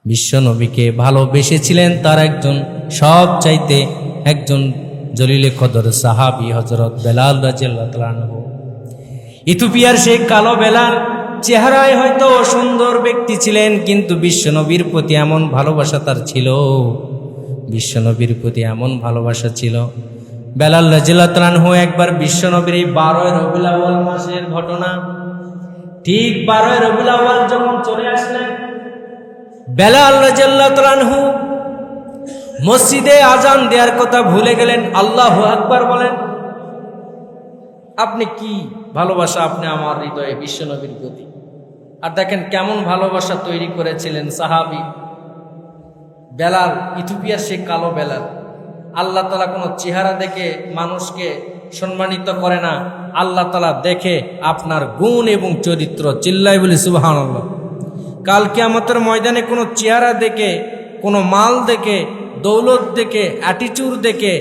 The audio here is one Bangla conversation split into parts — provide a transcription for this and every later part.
বিশ্বনবীকে ভালোবেসেছিলেন তার একজন সবচাইতে একজন জলিলে কদর সাহাবী হযরত বেলাল রাদিয়াল্লাহু তাআলা আনহু। ইথিওপিয়ার সেই কালো বেলাল চেহারায় হয়তো সুন্দর ব্যক্তি ছিলেন, কিন্তু বিশ্বনবীর প্রতি এমন ভালোবাসা তার ছিল, বিশ্বনবীর প্রতি এমন ভালোবাসা ছিল। বেলাল রাদিয়াল্লাহু তাআলা আনহু একবার বিশ্বনবীর এই 12 রবিউল আউয়াল মাসের ঘটনা, ঠিক 12 রবিউল আউয়াল যখন চলে আসলেন, বেলাল রাদিয়াল্লাহু তাআলা আনহু মসজিদে আজান দেওয়ার কথা ভুলে গেলেন। আল্লাহু আকবার বলেন। আপনি কি ভালোবাসা আপনি আমার হৃদয়ে বিশ্বনবীর প্রতি। আর দেখেন কেমন ভালোবাসা তৈরি করেছিলেন সাহাবী বেলাল, ইথিওপিয়ার সেই কালো বেলাল। আল্লাহ তাআলা কোনো চেহারা দেখে মানুষকে সম্মানিত করে না, আল্লাহ তাআলা দেখে আপনার গুণ এবং চরিত্র। চিল্লাই বলি সুবহানাল্লাহ। কাল কিয়ামতের ময়দানে কোনো চেহারা দেখে, কোনো মাল দেখে, দৌলত দেখে, অ্যাটিটিউড দেখে,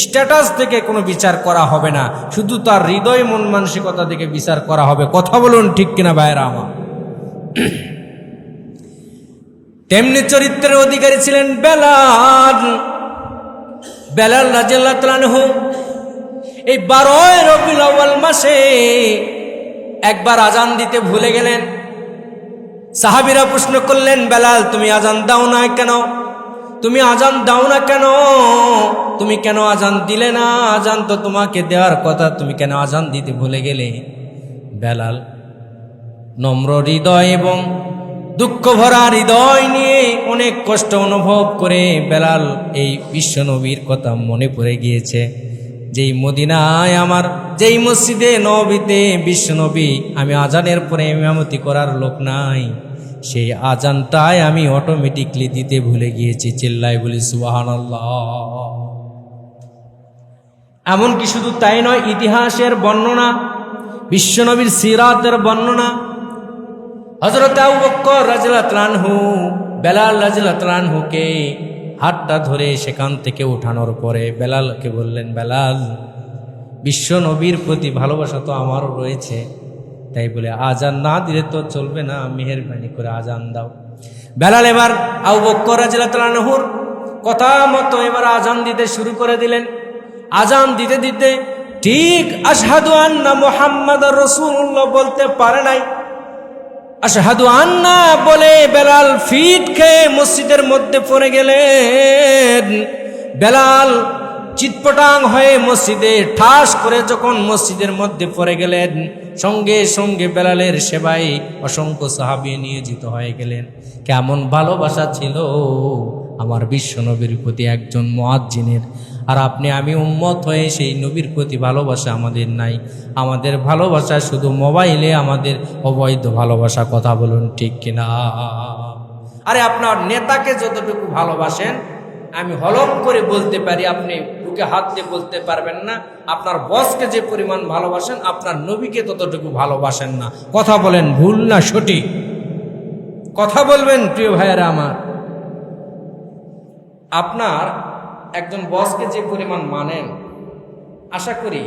স্ট্যাটাস দেখে কোনো বিচার করা হবে না, শুধু তার হৃদয় মন মানসিকতা দেখে বিচার করা হবে। কথা বলুন ঠিক কিনা ভাইরা আমার? তেমনি চরিত্রের অধিকারী ছিলেন বেলাল। বেলাল রাদিয়াল্লাহু তাআলা আনহু এই 12 রবিউল আউয়াল মাসে একবার আজান দিতে ভুলে গেলেন। সাহাবীরা প্রশ্ন করলেন, বেলাল তুমি আজান দাও না কেন? তুমি আজান দাও না কেন? তুমি কেন আজান দিলে না? আজান তো তোমাকে দেওয়ার কথা, তুমি কেন আজান দিতে ভুলে গেলে? বেলাল নম্র হৃদয় এবং দুঃখ ভরা হৃদয় নিয়ে অনেক কষ্ট অনুভব করে বেলাল এই বিশ্বনবীর কথা মনে পড়ে গিয়েছে। যেই মদিনায় আমার, যেই মসজিদে নবীতে বিশ্বনবী, আমি আজানের পরে ইমামতি করার লোক নাই, সেই আজানটাই আমি অটোমেটিকলি দিতে ভুলে গিয়েছি। চিল্লাই বলি সুবহানাল্লাহ। এমনকি শুধু তাই নয়, ইতিহাসের বর্ণনা, বিশ্বনবীর সিরাতের বর্ণনা, হযরত আবু বকর রাদিয়াল্লাহু তাআলা আনহু বেলাল রাদিয়াল্লাহু তাআলা আনহুকে হাতটা ধরে সেখান থেকে ওঠানোর পরে বেলালকে বললেন, বেলাল বিশ্বনবীর প্রতি ভালোবাসা তো আমারও রয়েছে, তাই বলে আজান না দিলে তো চলবে না, মেহেরবানি করে আজান দাও। বেলাল এবার আবু বকর রাদিয়াল্লাহু তাআলা আনহুর কথা মতো এবার আজান দিতে শুরু করে দিলেন। আজান দিতে দিতে ঠিক আশহাদু আন্না মুহাম্মাদুর রাসূলুল্লাহ বলতে পারে নাই, আশহাদু আন্না বলে বেলাল ফিট খেয়ে মসজিদের মধ্যে পড়ে গেলেন। বেলাল চিৎপটাং হয়ে মসজিদে ঠাস করে যখন মসজিদের মধ্যে পড়ে গেলেন, সঙ্গে সঙ্গে বেলালের সেবায় অসংখ্য সাহাবী নিয়োজিত হয়ে গেলেন। কেমন ভালোবাসা ছিল আমার বিশ্বনবীর প্রতি একজন মুয়াজ্জিনের। আর আপনি আমি উম্মত হয়ে সেই নবীর প্রতি ভালোবাসা আমাদের নাই। আমাদের ভালোবাসা শুধু মোবাইলে আমাদের অবৈধ ভালোবাসা। কথা বলুন ঠিক কিনা? আরে আপনার নেতাকে যতটুকু ভালোবাসেন, আমি হলফ করে বলতে পারি, আপনি বুকে হাত দিয়ে বলতে পারবেন না আপনার বসকে যে পরিমাণ ভালোবাসেন, আপনার নবীকে ততটুকু ভালোবাসেন না। কথা বলেন ভুল না সঠিক? কথা বলবেন প্রিয় ভাইয়েরা আমার। আপনার একজন বসকে যে পরিমাণ মানেন, আশা করি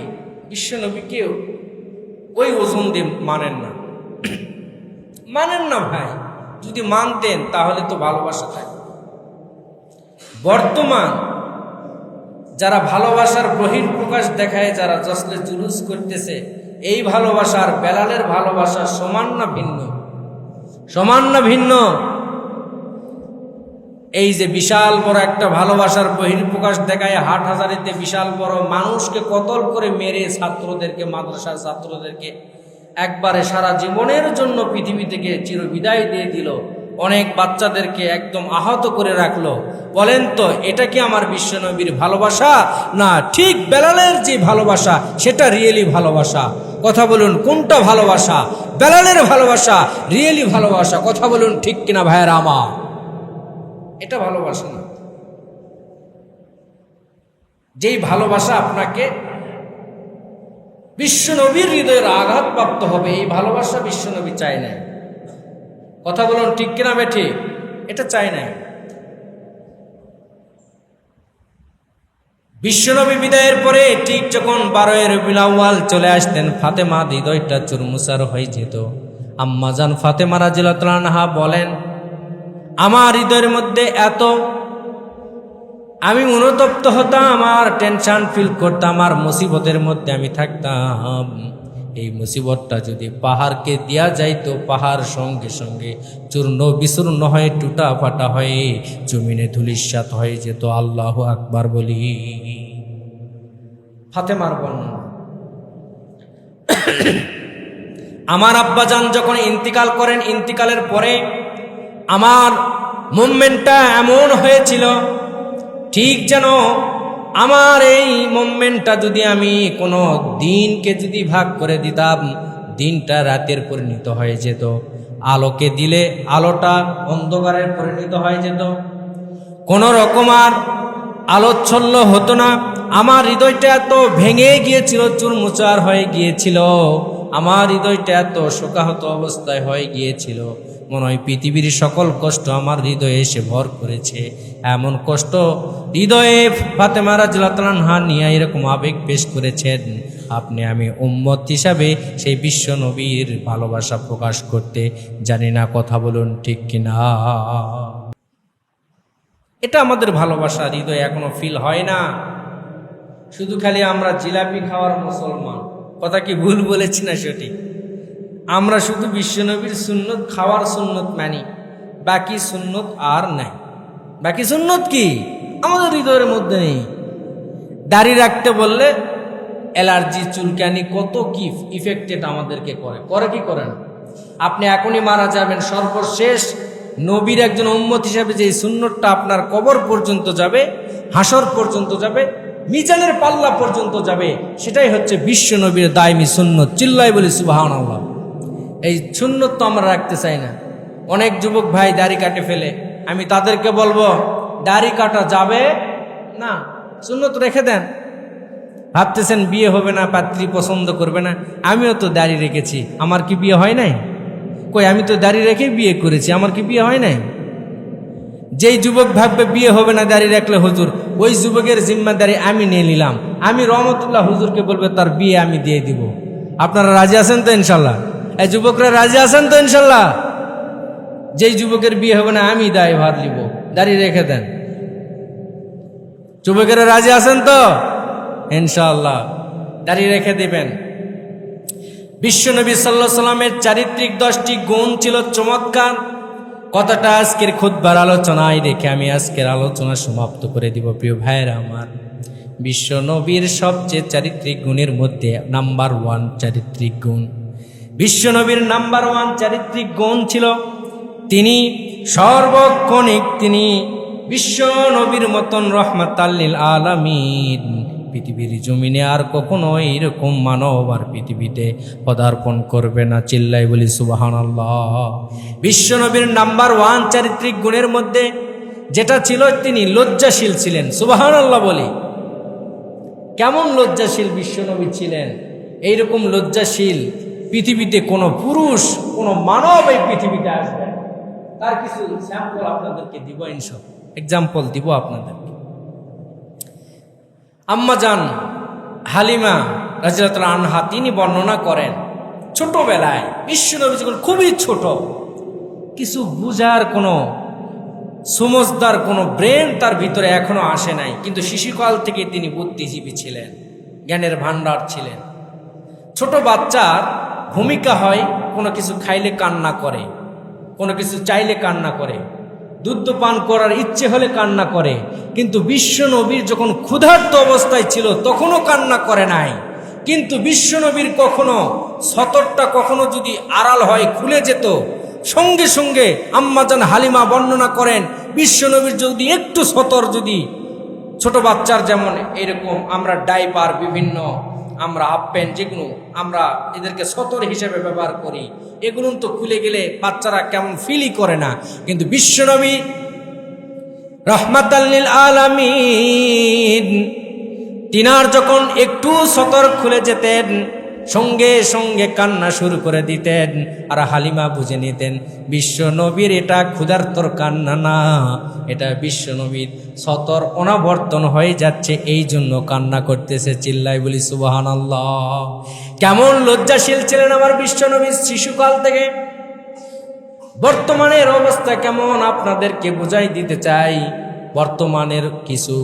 বিশ্বনবীকেও ওই ওজন দিয়ে মানেন না। মানেন না ভাই। যদি মানতেন তাহলে তো ভালোবাসা থাকে। বর্তমান যারা ভালোবাসার বহিঃপ্রকাশ দেখায়, যারা জশ্নে জুলুস করতেছে, এই ভালোবাসার বেলালের ভালোবাসা সমান না ভিন্ন? সমান না ভিন্ন? এই যে বিশাল বড় একটা ভালোবাসার বহিঃপ্রকাশ দেখায়, হাটহাজারিতে বিশাল বড় মানুষকে কতল করে মেরে ছাত্রদেরকে, মাদ্রাসার ছাত্রদেরকে একবারে সারা জীবনের জন্য পৃথিবী থেকে চিরবিদায় দিয়ে দিল, অনেক বাচ্চাদেরকে একদম আহত করে রাখলো। বলেন তো এটা কি আমার বিশ্বনবীর ভালোবাসা? না, ঠিক বেলালের যে ভালোবাসা সেটা রিয়েলি ভালোবাসা। কথা বলুন কোনটা ভালোবাসা? বেলালের ভালোবাসা রিয়েলি ভালোবাসা। কথা বলুন ঠিক কিনা ভাইয়েরা আমার? এটা ভালোবাসা না। যেই ভালোবাসা আপনাকে বিশ্বনবীর হৃদয়ের আঘাতপ্রাপ্ত হবে, এই ভালোবাসা বিশ্বনবী চায় না। কথা বলুন ঠিক কিনা বেঠিক? এটা চাই নাই। বিশ্বনবী বিদায়ের পরে ঠিক যখন 12 রবিউল আউয়াল চলে আসতেন, ফাতেমা হৃদয়টা চুরমুচার হয়ে যেত। আম্মাজান ফাতেমা রাদিয়াল্লাহু তাআলা আনহা বলেন, আমার হৃদয়ের মধ্যে এত আমি অনুতপ্ত হতাম, আর টেনশন ফিল করতাম, আর মুসিবতের মধ্যে আমি থাকতাম। এই মুসিবতটা যদি পাহাড়কে দেয়া যাইতো, পাহাড় সঙ্গে সঙ্গে চূর্ণ বিচূর্ণ হয়ে টুটা ফাটা হয়ে জমিনে ধূলিসাৎ হয়ে যেত। আল্লাহু আকবার বলি। ফাতেমার বর্ণনা। আমার আব্বাজান যখন ইন্তিকাল করেন, ইন্তিকালের পরে আমার মুভমেন্টটা এমন হয়েছিল, ঠিক যেন আমার এই মুভমেন্টটা যদি আমি কোনো দিনকে যদি ভাগ করে দিতাম, দিনটা রাতের পরিণত হয়ে যেত। আলোকে দিলে আলোটা অন্ধকারের পরিণত হয়ে যেত। কোনো রকম আর আলোচ্ছন্ন হতো না। আমার হৃদয়টা এত ভেঙে গিয়েছিল, চুরমুচার হয়ে গিয়েছিল। আমার হৃদয়টা এত শোকাহত অবস্থায় হয়ে গিয়েছিল, মনে হয় পৃথিবীর সকল কষ্ট আমার হৃদয়ে এসে ভর করেছে। এমন কষ্ট হৃদয়ে ফাতেমা রাদিয়াল্লাহু আনহা নিয়ে এরকম আবেগ পেশ করেছেন। আপনি আমি উম্মত হিসাবে সেই বিশ্ব নবীর ভালোবাসা প্রকাশ করতে জানি না, কথা বলুন ঠিক কিনা। এটা আমাদের ভালোবাসা হৃদয়ে এখনো ফিল হয় না। শুধু খালি আমরা জিলাপি খাওয়ার মুসলমান, কথা কি ভুল বলেছি না সঠিক? আমরা শুধু বিশ্বনবীর সুন্নত খাওয়ার সুন্নত মানি, বাকি সুন্নত আর নাই। বাকি সুন্নত কি আমাদের হৃদয়ের মধ্যে নেই। দাড়ি রাখতে বললে অ্যালার্জি, চুলকানি, কত কি ইফেক্টেড আমাদেরকে করে কি করে না। আপনি এখনই মারা যাবেন, সর্বশেষ নবীর একজন উম্মত হিসাবে যে সুন্নতটা আপনার কবর পর্যন্ত যাবে, হাসর পর্যন্ত যাবে, মিজানের পাল্লা পর্যন্ত যাবে, সেটাই হচ্ছে বিশ্ব নবীর দায়মি সুন্নত। চিল্লাই বলি সুবহানাল্লাহ। এই সুন্নত তো আমরা রাখতে চাই না। অনেক যুবক ভাই দাড়ি কাটে ফেলে, আমি তাদেরকে বলবো দাড়ি কাটা যাবে না, সুন্নত রেখে দেন। ভাবতেছেন বিয়ে হবে না, পাত্রী পছন্দ করবে না। আমিও তো দাড়ি রেখেছি, আমার কি বিয়ে হয় নাই? কই, আমি তো দাড়ি রেখে বিয়ে করেছি, আমার কি বিয়ে হয় নাই? যেই যুবক ভাববে বিয়ে হবে না দাড়ি রাখলে হুজুর, ওই যুবকের জিম্মাদারি আমি নিয়ে নিলাম। আমি রহমতুল্লাহ হুজুরকে বলবে তার বিয়ে আমি দিয়ে দিব। আপনারা রাজি আছেন তো ইনশাল্লাহ? এই যুবকরা রাজি আছেন তো ইনশাল্লাহ? যেই যুবকের বিয়ে হবে না আমি দায়ভার নিব, দাড়ি রেখে দেন। যুবকেরা রাজি আছেন তো ইনশাআল্লাহ? দাড়ি রেখে দিবেন। বিশ্বনবী সাল্লাল্লাহু আলাইহি সাল্লামের চারিত্রিক 10টি গুণ ছিল চমৎকার। কথাটা আজকের খুতবার আলোচনায় রেখে আমি আজকের আলোচনা সমাপ্ত করে দিব। প্রিয় ভাইয়েরা আমার, বিশ্বনবীর সবচেয়ে চারিত্রিক গুণের মধ্যে নাম্বার 1 চারিত্রিক গুণ, বিশ্বনবীর নাম্বার 1 চারিত্রিক গুণ ছিল তিনি সর্বক্ষণিক, তিনি বিশ্ব নবীর মতন রহমাতাল লিল আলামিন পৃথিবীর জমিনে আর কখনো এরকম মানব আর পৃথিবীতে পদার্পণ করবে না। চিল্লাই বলি সুবহানাল্লাহ। বিশ্ব নবীর নাম্বার 1 চারিত্রিক গুণের মধ্যে যেটা ছিল, তিনি লজ্জাশীল ছিলেন। সুবহানাল্লাহ বলি। কেমন লজ্জাশীল বিশ্ব নবী ছিলেন? এইরকম লজ্জাশীল পৃথিবীতে কোনো পুরুষ, কোনো মানব এই পৃথিবীতে আসবে। তার কিছু স্যাম্পল আপনাদেরকে দিব, ইনশাআল্লাহ এক্সাম্পল দিব আপনাদেরকে। আম্মাজান হালিমা রাদিয়াল্লাহু আনহা তিনি বর্ণনা করেন, ছোটবেলায় বিশ্বনবী যখন খুবই ছোট, কিছু বুঝার কোনো সমজদার কোনো ব্রেন তার ভিতরে এখনো আসে নাই, কিন্তু শিশুকাল থেকে তিনি বুদ্ধিজীবী ছিলেন, জ্ঞানের ভান্ডার ছিলেন। ছোট বাচ্চার ভূমিকা হয় কোনো কিছু খাইলে কান্না করে, কোনো কিছু চাইলে কান্না করে, দুধ পান করার ইচ্ছে হলে কান্না করে। কিন্তু বিশ্ব নবীর যখন ক্ষুধার্ত অবস্থায় ছিল তখনও কান্না করে নাই। কিন্তু বিশ্ব নবীর কখনো সতরটা কখনো যদি আড়াল হয়, খুলে যেত, সঙ্গে সঙ্গে আম্মাজান হালিমা বর্ণনা করেন, বিশ্ব নবীর যদি একটু সতর, যদি ছোট বাচ্চার যেমন এরকম আমরা ডাইপার, বিভিন্ন আমরা হাফ প্যান্ট, যেগুলো আমরা এদেরকে সতর হিসেবে ব্যবহার করি, এগুলো তো খুলে গেলে বাচ্চারা কেমন ফিলই করে না। কিন্তু বিশ্বনবী রাহমাতাল লিল আলামিন তিনার যখন একটু সতর খুলে যেতেন, সঙ্গে সঙ্গে কান্না শুরু করে দিতেন। আর হালিমা বুঝে নিতেন বিশ্ব নবীর এটা ক্ষুধার্তর কান্না না, এটা বিশ্ব নবীর সতর অনাবর্তন হয়ে যাচ্ছে, এই জন্য কান্না করতেছে। চিল্লাই বলি সুবহানাল্লাহ। কেমন লজ্জাশীল ছিলেন আমার বিশ্ব নবী শিশুকাল থেকে। বর্তমানের অবস্থা কেমন আপনাদেরকে বুঝাই দিতে চাই। বর্তমানের কিছু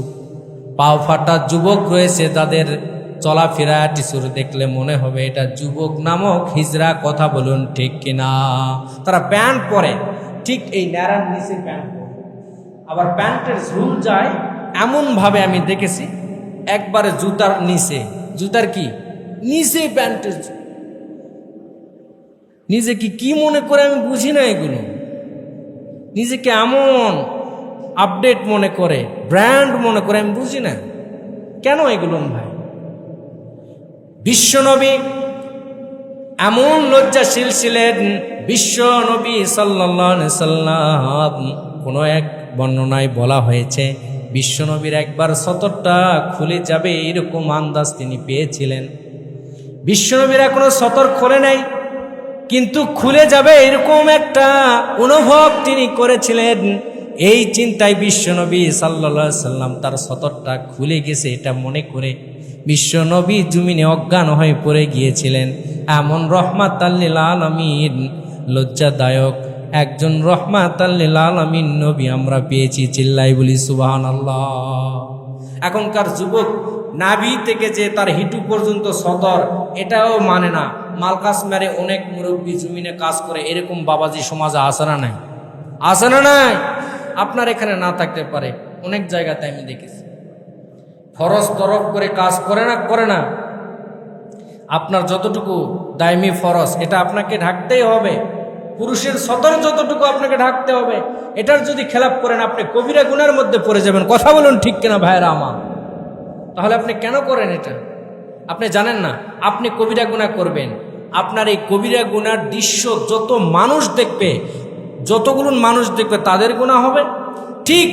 পাও ফাটা যুবক রয়েছে, যাদের চলাফেরা টিসুর দেখলে মনে হবে এটা যুবক নামক হিজড়া। কথা বলুন ঠিক কিনা? তারা প্যান্ট পরে, ঠিক এই ন্যাড়ার নিচে প্যান্ট পরে, আবার প্যান্টের ঝুল যায় এমনভাবে আমি দেখেছি, একবারে জুতার নিচে, জুতার কি নিচে প্যান্টের নিজেকে কি মনে করে আমি বুঝি না। এগুলো নিজেকে এমন আপডেট মনে করে, ব্র্যান্ড মনে করে, আমি বুঝি না কেন এগুলো ভাই। বিশ্বনবী এমন লজ্জাশীল ছিলেন, বিশ্বনবী সাল্লাল্লাহু আলাইহি সাল্লাম, কোনো এক বর্ণনায় বলা হয়েছে বিশ্বনবীর একবার সতরটা খুলে যাবে এরকম আন্দাজ তিনি পেয়েছিলেন। বিশ্বনবীর এখনো সতর খোলে নাই, কিন্তু খুলে যাবে এরকম একটা অনুভব তিনি করেছিলেন। এই চিন্তায় বিশ্বনবী সাল্লাল্লাহু আলাইহি সাল্লাম তার সতরটা খুলে গেছে এটা মনে করে বিশ্বনবী জমিনে অজ্ঞান হয়ে পড়ে গিয়েছিলেন। এমন রহমাতাল লিল আলামিন, লজ্জাদায়ক একজন রহমাতাল লিল আলামিন নবী আমরা পেয়েছি। চিল্লাই বলি সুবহানাল্লাহ। এখনকার যুবক নাভি থেকে যে তার হিটু পর্যন্ত সতর, এটাও মানে না। মালকাস মেরে অনেক মুরব্বী জমিনে কাজ করে, এরকম বাবাজি সমাজে আসে না নাই? আসে না নাই? আপনার এখানে না থাকতে পারে, অনেক জায়গাতে আমি দেখেছি। ফরজ তরফ করে কাজ করে না। আপনার যতটুকু দায়মি ফরজ এটা আপনাকে ঢাকতেই হবে। পুরুষের সতর যতটুকু আপনাকে ঢাকতে হবে, এটার যদি খেলাপ করেন আপনি কবিরা গুনার মধ্যে পড়ে যাবেন। কথা বলুন ঠিক কিনা ভাইয়েরা আমার? তাহলে আপনি কেন করেন এটা? আপনি জানেন না আপনি কবিরা গুনাহ করবেন। আপনার এই কবিরা গুনার দৃশ্য যত মানুষ দেখবে, যতগুলো মানুষ দেখবে তাদের গুনাহ হবে। ঠিক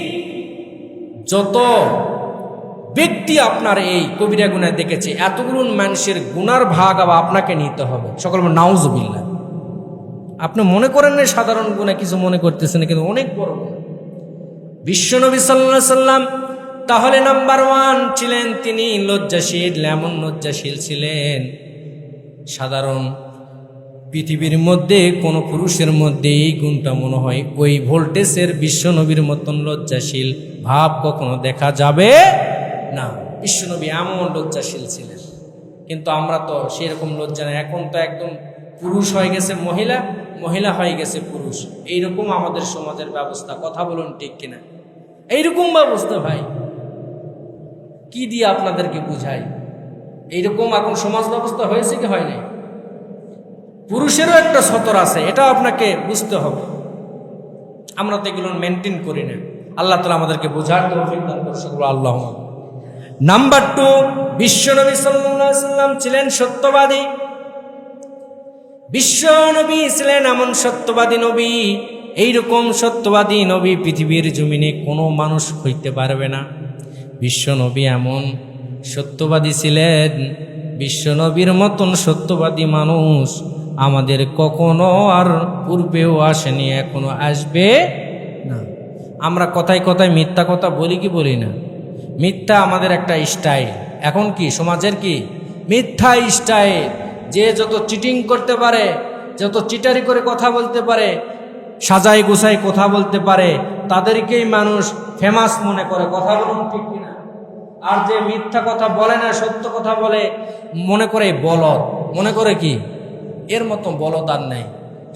যত ব্যক্তি আপনার এই কবিরা গুনাহ দেখেছে, এতগুলো মানুষের গুনার ভাগ আবার আপনাকে নিতে হবে। সকল নাউজুবিল্লাহ। আপনি মনে করেন না সাধারণ গুনাহ কিছু মনে করতেছেন, কিন্তু অনেক বড় গুনাহ। বিশ্বনবী সাল্লাল্লাহু আলাইহি সাল্লাম তাহলে নাম্বার 1 ছিলেন তিনি লজ্জাশীল। এমন লজ্জাশীল ছিলেন, সাধারণ পৃথিবীর মধ্যে কোনো পুরুষের মধ্যে এই গুণটা মনে হয় ওই ভোল্টেজের বিশ্বনবীর মতন লজ্জাশীল ভাব কখনো দেখা যাবে না। বিশ্বনবী এমন লজ্জাশীল ছিলেন, কিন্তু আমরা তো সেরকম লজ্জা নেই। এখন তো একদম পুরুষ হয়ে গেছে মহিলা, মহিলা হয়ে গেছে পুরুষ, এইরকম আমাদের সমাজের ব্যবস্থা। কথা বলুন ঠিক কিনা? এইরকম ব্যবস্থা ভাই, কি দিয়ে আপনাদেরকে বুঝাই? এইরকম এখন সমাজ ব্যবস্থা হয়েছে কি হয় নাই? পুরুষেরও একটা সতর আছে, এটা আপনাকে বুঝতে হবে। আমরা তো এগুলো মেনটেন করি না। আল্লাহ তাআলা আমাদেরকে বোঝার তৌফিক দান করুন। আল্লাহুম্মা। নাম্বার 2, বিশ্বনবী সাল্লাল্লাহু আলাইহি সাল্লাম ছিলেন সত্যবাদী। বিশ্বনবী ছিলেন এমন সত্যবাদী নবী, এইরকম সত্যবাদী নবী পৃথিবীর জমিনে কোনো মানুষ হইতে পারবে না। বিশ্বনবী এমন সত্যবাদী ছিলেন, বিশ্বনবীর মতন সত্যবাদী মানুষ আমাদের কখনো আর পূর্বেও আসেনি, এখনো আসবে না। আমরা কথায় কথায় মিথ্যা কথা বলি কি বলি না? মিথ্যা আমাদের একটা স্টাইল। এখন কি সমাজের কি মিথ্যা স্টাইল। যে যত চিটিং করতে পারে, যত চিটারি করে কথা বলতে পারে, সাজাই গোছাই কথা বলতে পারে, তাদেরকেই মানুষ ফেমাস মনে করে। কথা বলুন ঠিক কিনা? আর যে মিথ্যা কথা বলে না, সত্য কথা বলে, মনে করে বলদ। মনে করে কি এর মতো বলদ আর নাই।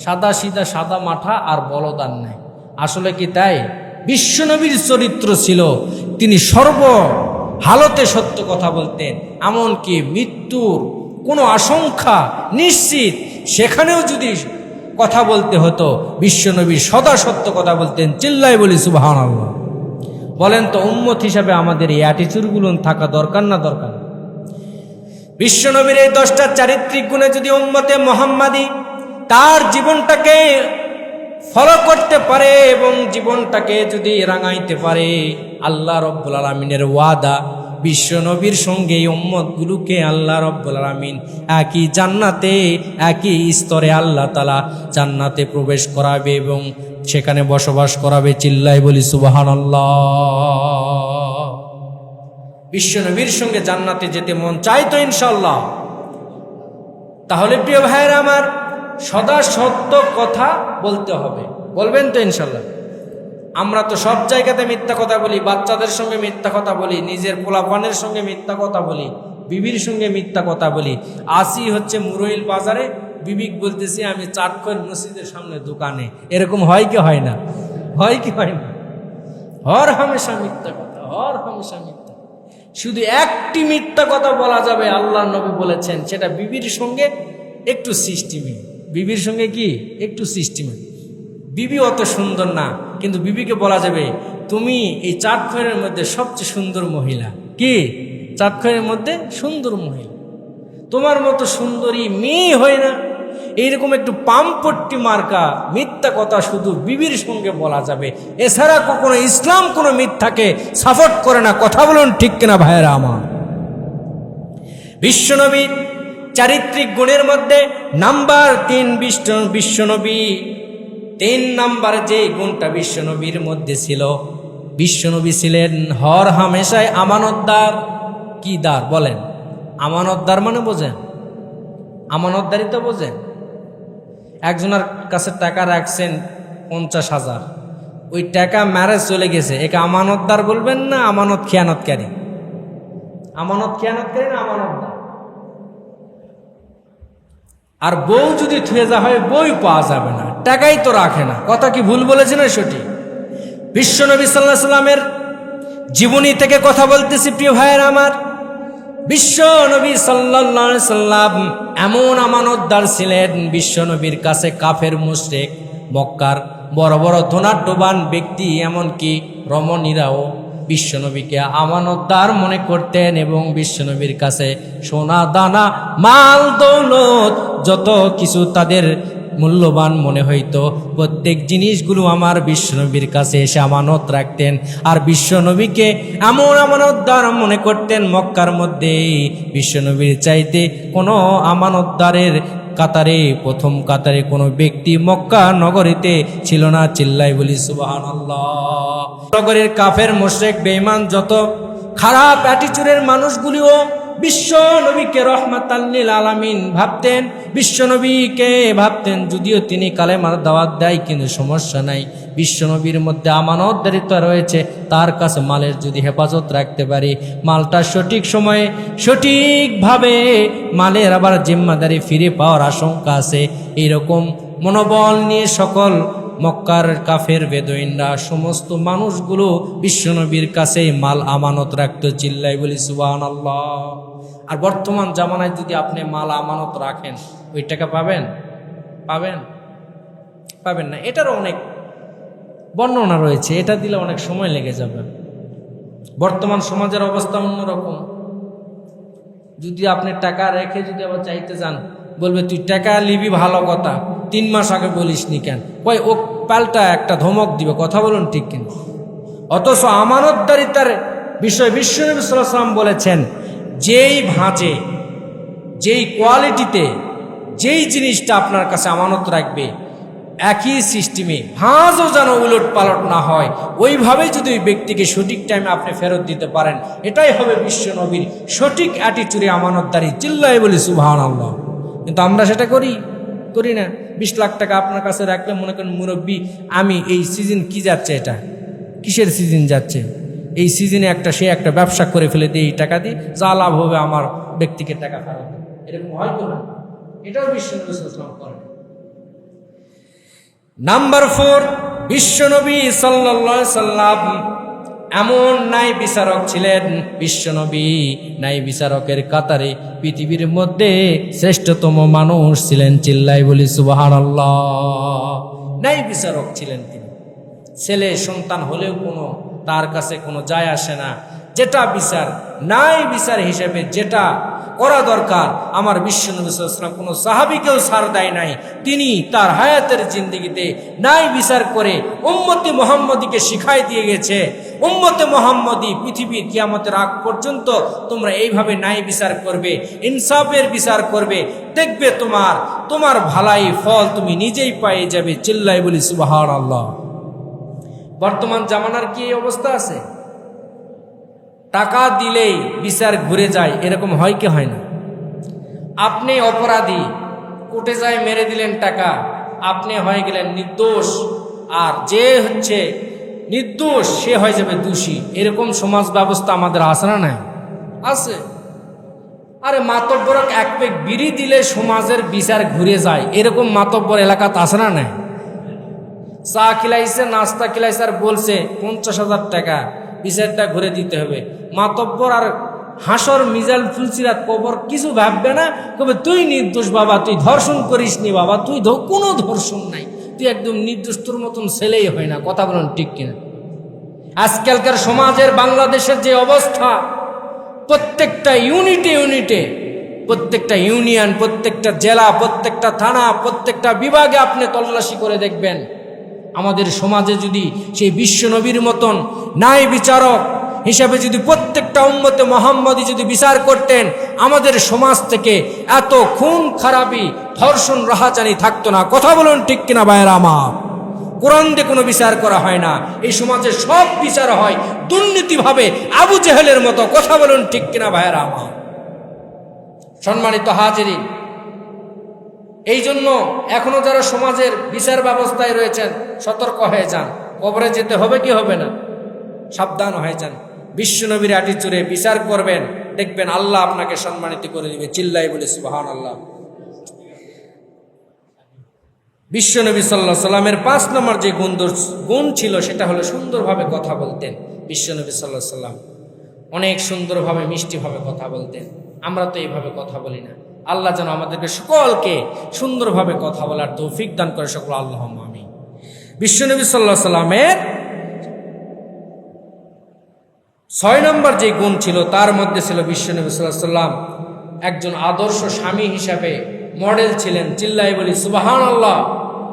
সাদা সিধা সাদা মাঠা আর বলদ আর নাই। আসলে কি তাই? বিশ্বনবীর চরিত্র ছিল তিনি সর্ব হালতে সত্য কথা বলতেন। এমনকি মৃত্যুর কোনো আশঙ্কা নিশ্চিত, সেখানেও যদি কথা বলতে হতো বিশ্বনবী সদা সত্য কথা বলতেন। চিল্লাই বলি সুবহানাল্লাহ। বলেন তো উম্মত হিসাবে আমাদের এই অ্যাটিটিউডগুলো থাকা দরকার না দরকার? বিশ্বনবীর এই 10টা চারিত্রিক গুণে যদি উম্মতে মুহাম্মাদি তার জীবনটাকে ফলো করতে পারে এবং জীবনটাকে যদি রাঙাইতে পারে, আল্লাহ রাব্বুল আলামিনের ওয়াদা বিশ্বনবীর সঙ্গে এই উম্মতগুলোকে আল্লাহ রাব্বুল আলামিন একই জান্নাতে, একই স্তরে আল্লাহ তাআলা জান্নাতে প্রবেশ করাবে এবং সেখানে বসবাস করাবে। চিল্লাই বলি সুবহানাল্লাহ। বিশ্বনবীর সঙ্গে জান্নাতে যেতে মন চাই তো ইনশাআল্লাহ? তাহলে প্রিয় ভাইয়েরা আমার, সদা সত্য কথা বলতে হবে। বলবেন তো ইনশাল্লাহ? আমরা তো সব জায়গাতে মিথ্যা কথা বলি, বাচ্চাদের সঙ্গে মিথ্যা কথা বলি, নিজের পোলাপানের সঙ্গে মিথ্যা কথা বলি, বিবির সঙ্গে মিথ্যা কথা বলি। আসি হচ্ছে মুরইল বাজারে, বিবিক বলতেছি আমি চাটখোর মসজিদের সামনে দোকানে। এরকম হয় কি হয় না? হয় কি হয় না? হর হামেশা মিথ্যা কথা, হর হামেশা মিথ্যা। শুধু একটি মিথ্যা কথা বলা যাবে, আল্লাহ নবী বলেছেন, সেটা বিবির সঙ্গে একটু সিস্টেমে। বিবির সঙ্গে কি একটু সিস্টেমে। বিবি অত সুন্দর না, কিন্তু বিবিকে বলা যাবে তুমি এই চাটখোরের মধ্যে সবচেয়ে সুন্দর মহিলা। কি? চাটখোরের মধ্যে সুন্দর মহিলা, তোমার মতো সুন্দরী মেয়ে হয় না। এইরকম একটু পামপট্টি মার্কা মিথ্যা কথা শুধু বিবির সঙ্গে বলা যাবে। এছাড়া কখনো ইসলাম কোনো মিথ্যাকে সাপোর্ট করে না। কথা বলুন ঠিক কিনা ভাইয়েরা আমার? বিশ্বনবী চারিত্রিক গুণের মধ্যে নাম্বার 3 বিশ্বনবী 3 নাম্বার যে গুণটা বিশ্বনবীর মধ্যে ছিল, বিশ্বনবী ছিলেন হর হামেশায় আমানতদার। কি দার বলেন? আমানতদার মানে বোঝেন? আমানতদারি তো বোঝেন? একজনের কাছে টাকা রাখছেন 50,000, ওই টাকা ম্যারেজ চলে গেছে, একে আমানতদার বলবেন না আমানত খেয়ানতকারী? আমানত খেয়ানতকারী না আমানতদার? আর বউ যদি থুয়ে যা হয়, বই পাওয়া যাবে না, টাকাই তো রাখে না। কথা কি ভুল বলেছে না সঠিক? বিশ্বনবী সাল্লাল্লাহু আলাইহি সাল্লামের জীবনী থেকে কথা বলতেছি প্রিয় ভাইয়েরা আমার। বিশ্বনবী সাল্লাল্লাহু আলাইহি সাল্লাম এমন আমানতদার ছিলেন, বিশ্বনবীর কাছে কাফের মুশরিক, মক্কার বড় বড় ধনাঢ্যবান ব্যক্তি, এমনকি রমণীরাও বিশ্বনবীকে আমানতদার মনে করতেন এবং বিশ্বনবীর কাছে সোনা দানা মাল দৌলত যত কিছু তাদের মূল্যবান মনে হইতো, প্রত্যেক জিনিসগুলো আমার বিশ্বনবীর কাছে এসে আমানত রাখতেন। আর বিশ্বনবীকে এমন আমানতদার মনে করতেন, মক্কার মধ্যে বিশ্বনবীর চাইতে কোনো আমানতদারের কাতারে, প্রথম কাতারে কোনো ব্যক্তি মক্কা নগরীতে ছিল না। চিল্লাই বলি সুবহানাল্লাহ। নগরের কাফের মুশরিক বেঈমান যত খারাপ অ্যাটিটিউডের মানুষগুলিও বিশ্ব নবীকে রহমাতাল লিল আলামিন ভাবতেন, বিশ্বনবীকে ভাবতেন। যদিও তিনি কালেমার দাওয়াত দেয়, কিন্তু সমস্যা নাই, বিশ্বনবীর মধ্যে আমানতদারিত্ব রয়েছে, তার কাছে মালের যদি হেফাজত রাখতে পারি, মালটা সঠিক সময়ে সঠিকভাবে মালের আবার জিম্মাদারি ফিরে পাওয়ার আশঙ্কা আছে। এইরকম মনোবল নিয়ে সকল মক্কার কাফের বেদুইনরা, সমস্ত মানুষগুলো বিশ্বনবীর কাছে মাল আমানত রাখতো। চিল্লাই বলি সুবহানাল্লাহ। আর বর্তমান জামানায় যদি আপনি মাল আমানত রাখেন, ওই টাকা পাবেন? পাবেন? পাবেন না। এটারও অনেক বর্ণনা রয়েছে, এটা দিলে অনেক সময় লেগে যাবে। বর্তমান সমাজের অবস্থা অন্যরকম। যদি আপনি টাকা রেখে যদি আবার চাইতে যান, বলবে তুই টাকা লিবি ভালো কথা, 3 মাস আগে বলিস নি কেন? কই ও পাল্টা একটা ধমক দিবে। কথা বলুন ঠিক কিনা? অথচ আমানতদারিতার বিষয় বিশ্বনবী সাল্লাল্লাহু আলাইহি ওয়াসাল্লাম বলেছেন, যেই ভাঁজে, যেই কোয়ালিটিতে, যেই জিনিসটা আপনার কাছে আমানত রাখবে, একই সিস্টেমে ভাঁজও যেন উলট পালট না হয়, ওইভাবেই যদি ওই ব্যক্তিকে সঠিক টাইমে আপনি ফেরত দিতে পারেন, এটাই হবে বিশ্বনবীর সঠিক অ্যাটিটিউডে আমানতদারি। চিল্লাই বলি সুবহানাল্লাহ। কিন্তু আমরা সেটা করি না। 20 লাখ টাকা আপনার কাছে রাখলে মনে করেন মুরব্বী, আমি এই সিজন কি যাচ্ছে, এটা কিসের সিজন যাচ্ছে, এই সিজনে সে একটা ব্যবসা করে ফেলে দিয়ে এই টাকা দিয়ে যা লাভ হবে আমার ব্যক্তিকে টাকা ফেরত। এরকম হয়তো না, এটাও বিশ্বনবী সাল্লাল্লাহু আলাইহি ওয়াসাল্লাম করেন। নাম্বার 4, বিশ্বনবী সাল্লাল্লাহু আলাইহি সাল্লাম এমন ন্যায় বিচারক ছিলেন। বিশ্বনবী ন্যায় বিচারকের কাতারে পৃথিবীর মধ্যে শ্রেষ্ঠতম মানুষ ছিলেন। চিল্লাই বলি সুবহানাল্লাহ। ন্যায় বিচারক ছিলেন তিনি। ছেলে সন্তান হলেও তার কাছে কোনো যায় আসে না। যেটা বিচার, ন্যায় বিচার হিসেবে যেটা করা দরকার, আমার বিশ্বনবী সাল্লাল্লাহু আলাইহি ওয়াসাল্লাম কোনো সাহাবীকেও ছাড় দেয় নাই। তিনি তার হায়াতের জিন্দেগিতে ন্যায় বিচার করে উম্মতে মুহাম্মদীকে শিখাই দিয়ে গেছে। উম্মতে মুহাম্মদী পৃথিবীর কিয়ামতের আগ পর্যন্ত তোমরা এইভাবে ন্যায় বিচার করবে, ইনসাফের বিচার করবে, দেখবে তোমার ভালাই ফল তুমি নিজেই পেয়ে যাবে। চিল্লাই বলি সুবহানাল্লাহ। বর্তমান জামানার কি এই অবস্থা আছে? টাকা দিলেই বিচার ঘুরে যায়, এরকম হয় কি হয় না? আপনি অপরাধী, কোর্টে যায় মেরে দিলেন টাকা, আপনি হয়ে গেলেন নির্দোষ, আর যে হচ্ছে নির্দোষ সে হয়ে যাবে দোষী। এরকম সমাজ ব্যবস্থা আমাদের আছে না? নাই আছে। আরে মাতব্বর এক পেক বিড়ি দিলে সমাজের বিচার ঘুরে যায়, এরকম মাতব্বর এলাকাতে আছে না? নাই। চা খিলাইছে, নাস্তা খিলাইছে, আর বলছে 50,000 টাকা বিচারটা ঘুরে দিতে হবে। মাতব্বর আর হাসর মিজাল ফুলসিরাত কবর কিছু ভাববে না, কবে তুই নির্দোষ বাবা, তুই ধর্ষণ করিস নি বাবা, তুই কোনো ধর্ষণ নাই, তুই একদম নির্দোষ, তোর মতন ছেলেই হয় না। কথা বলেন ঠিক কিনা? আজকালকার সমাজের বাংলাদেশের যে অবস্থা, প্রত্যেকটা ইউনিটে, প্রত্যেকটা ইউনিয়ন, প্রত্যেকটা জেলা, প্রত্যেকটা থানা, প্রত্যেকটা বিভাগে আপনি তল্লাশি করে দেখবেন, আমাদের সমাজে যদি সেই বিশ্বনবীর মতন ন্যায় বিচারক হিসাবে যদি প্রত্যেকটা উম্মতে মুহাম্মদী যদি বিচার করতেন, আমাদের সমাজ থেকে এত খুন খারাপি, ধর্ষণ, রাহাজানি থাকতো না। কথা বলুন ঠিক কিনা ভাইয়েরা আমার? কোরআন দিয়ে কোনো বিচার করা হয় না, এই সমাজে সব বিচার হয় দুর্নীতিভাবে, আবু জেহেলের মতো। কথা বলুন ঠিক কিনা ভাইয়েরা আমার? সম্মানিত হাজিরিন, এই জন্য এখনো যারা সমাজের বিচার ব্যবস্থায় রয়েছেন, সতর্ক হয়ে যান। কবরে যেতে হবে কি হবে না? সাবধান হয়ে যান। বিশ্বনবীর আটি চুরে বিচার করবেন, দেখবেন আল্লাহ আপনাকে সম্মানিত করে দিবে। চিল্লাই বলে সুবহানাল্লাহ। বিশ্বনবী সাল্লাল্লাহু আলাইহি সাল্লামের 5 নম্বর যে গুণ ছিল, সেটা হলো সুন্দরভাবে কথা বলতেন। বিশ্বনবী সাল্লাল্লাহু আলাইহি সাল্লাম অনেক সুন্দরভাবে, মিষ্টিভাবে কথা বলতেন। আমরা তো এইভাবে কথা বলি না। আল্লাহ যেন আমাদেরকে সকলকে সুন্দরভাবে কথা বলার তৌফিক দান করে, সকল আল্লাহুম্মা আমিন। বিশ্বনবী সাল্লাল্লাহু আলাইহি সাল্লামের 6 নম্বর যে গুণ ছিল, তার মধ্যে ছিল বিশ্বনবী সাল্লাল্লাহু আলাইহি সাল্লাম একজন আদর্শ স্বামী হিসাবে মডেল ছিলেন। চিল্লাই বলি সুবহানাল্লাহ।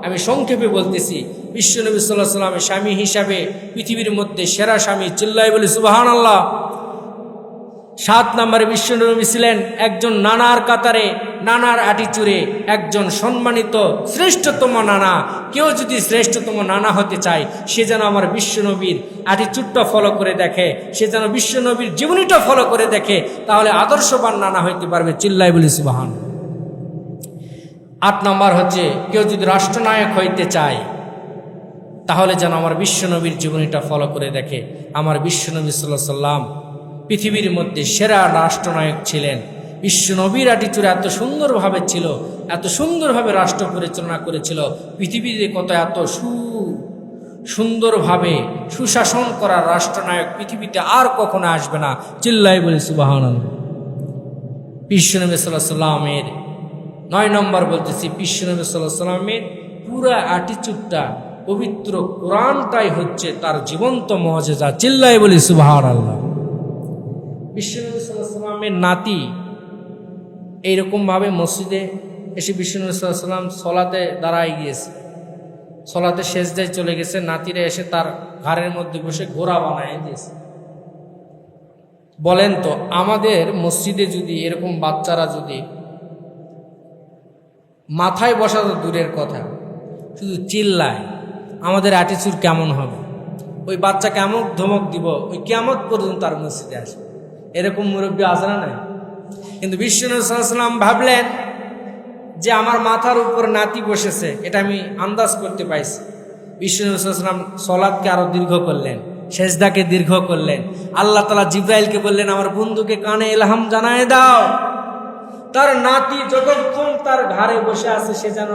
আমি সংক্ষেপে বলতেছি, বিশ্বনবী সাল্লাল্লাহু আলাইহি সাল্লামের স্বামী হিসাবে পৃথিবীর মধ্যে সেরা স্বামী। চিল্লাই বলি সুবহানাল্লাহ। 7 নম্বরে বিশ্বনবী ছিলেন একজন নানার কাতারে, নানার আটিচুরে একজন সম্মানিত শ্রেষ্ঠতম নানা। কেউ যদি শ্রেষ্ঠতম নানা হতে চায়, সে যেন আমার বিশ্বনবীর আটিচুরটা ফলো করে দেখে, সে যেন বিশ্বনবীর জীবনীটা ফলো করে দেখে, তাহলে আদর্শবান নানা হইতে পারবে। চিল্লাই বলি সুবহান। 8 নম্বর হচ্ছে, কেউ যদি রাষ্ট্রনায়ক হইতে চায়, তাহলে যেন আমার বিশ্বনবীর জীবনীটা ফলো করে দেখে। আমার বিশ্বনবী সাল্লাল্লাহু আলাইহি সাল্লাম পৃথিবীর মধ্যে সেরা রাষ্ট্রনায়ক ছিলেন। বিশ্বনবীর আটিচুরে এত সুন্দরভাবে ছিল, এত সুন্দরভাবে রাষ্ট্র পরিচালনা করেছিল। পৃথিবীতে এত সুন্দরভাবে সুশাসন করা রাষ্ট্রনায়ক পৃথিবীতে আর কখনো আসবে না। চিল্লাই বলি সুবহানাল্লাহ। বিশ্বনবী সাল্লাল্লাহু আলাইহি সাল্লামের 9 নম্বর বলতেছি, বিশ্বনবী সাল্লাল্লাহু আলাইহি সাল্লামের পুরা আটিচুরটা, পবিত্র কোরআনটাই হচ্ছে তার জীবন্ত মুআজিজা। চিল্লাই বলি সুবহানাল্লাহ। বিশ্বনবী সাল্লাল্লাহু আলাইহি সাল্লামের নাতি এইরকমভাবে মসজিদে এসে বিশ্বনবী সাল্লাল্লাহু আলাইহি সাল্লাম সলাতে দাঁড়ায় গিয়েছে, সলাতে সেজদায় চলে গেছে। নাতিরা এসে তার ঘাড়ের মধ্যে বসে ঘোড়া বানায় দিয়েছে। বলেন তো, আমাদের মসজিদে যদি এরকম বাচ্চারা যদি মাথায় বসা তো দূরের কথা, শুধু চিল্লায়, আমাদের অ্যাটিটিউড কেমন হবে? ওই বাচ্চা কেমন ধমক দিব, ওই কিয়ামত পর্যন্ত তার মসজিদে আসবে। এরকম মুরব্বী আছে না নাই? কিন্তু বিশ্বনবী সাল্লাল্লাহু আলাইহি সাল্লাম ভাবলেন যে আমার মাথার উপর নাতি বসেছে, এটা আমি আন্দাজ করতে পাইছি। বিশ্বনবী সাল্লাল্লাহু আলাইহি সাল্লাম সলাতকে আরো দীর্ঘ করলেন, সেজদাকে দীর্ঘ করলেন। আল্লাহ তাআলা জিবরাইলকে বললেন, আমার বন্ধুকে কানে ইলহাম জানায় দাও, তার নাতি যতক্ষণ তার ঘাড়ে বসে আছে সে যেন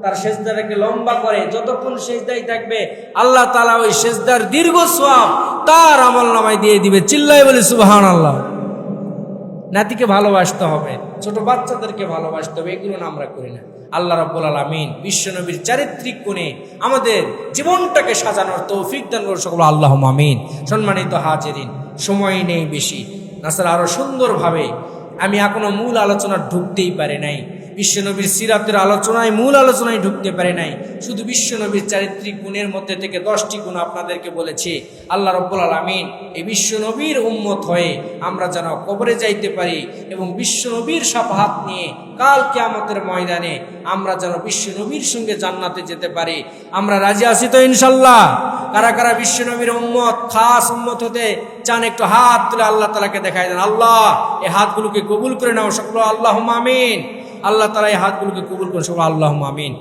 তার সেজদাটাকে লম্বা করে, যতক্ষণ সেজদায় থাকবে আল্লাহ তাআলা ওই সেজদার দীর্ঘ সওয়াব তার আমলনামায় দিয়ে দিবে। চিল্লাই বলি সুবহানাল্লাহ। নাতিকে ভালোবাসতে হবে, ছোট বাচ্চাদেরকে ভালোবাসতে হবে, এগুলো না আমরা করি না। আল্লাহ রাব্বুল আলামিন বিশ্বনবীর চারিত্রিক গুণে আমাদের জীবনটাকে সাজানোর তৌফিক দান করুন, সকল আল্লাহুম্মা আমিন। সম্মানিত হাজিরিন, সময় নেই বেশি, নাসর আরো সুন্দরভাবে আমি এখনো মূল আলোচনা ঢুকতেই পারি নাই। বিশ্বনবীর সিরাতের আলোচনায়, মূল আলোচনায় ঢুকতে পারে নাই। শুধু বিশ্বনবীর চারিত্রিক গুণের মধ্যে থেকে 10টি গুণ আপনাদেরকে বলেছি। আল্লাহ রাব্বুল আলামিন এই বিশ্বনবীর উম্মত হয়ে আমরা যেন কবরে যাইতে পারি এবং বিশ্বনবীর শাফাআত নিয়ে কাল কিয়ামতের ময়দানে আমরা যেন বিশ্বনবীর সঙ্গে জান্নাতে যেতে পারি। আমরা রাজি আছি তো ইনশাআল্লাহ? কারা কারা বিশ্বনবীর উম্মত, খাস উম্মত হতে চান, একটু হাত তুলে আল্লাহ তাআলাকে দেখায় দেন। আল্লাহ এই হাতগুলোকে কবুল করে নাও, সকল আল্লাহুম্মা আমিন। আল্লাহ তাআলা এই হাতগুলোকে কবুল করুন, সবাই আল্লাহুম্মা আমিন।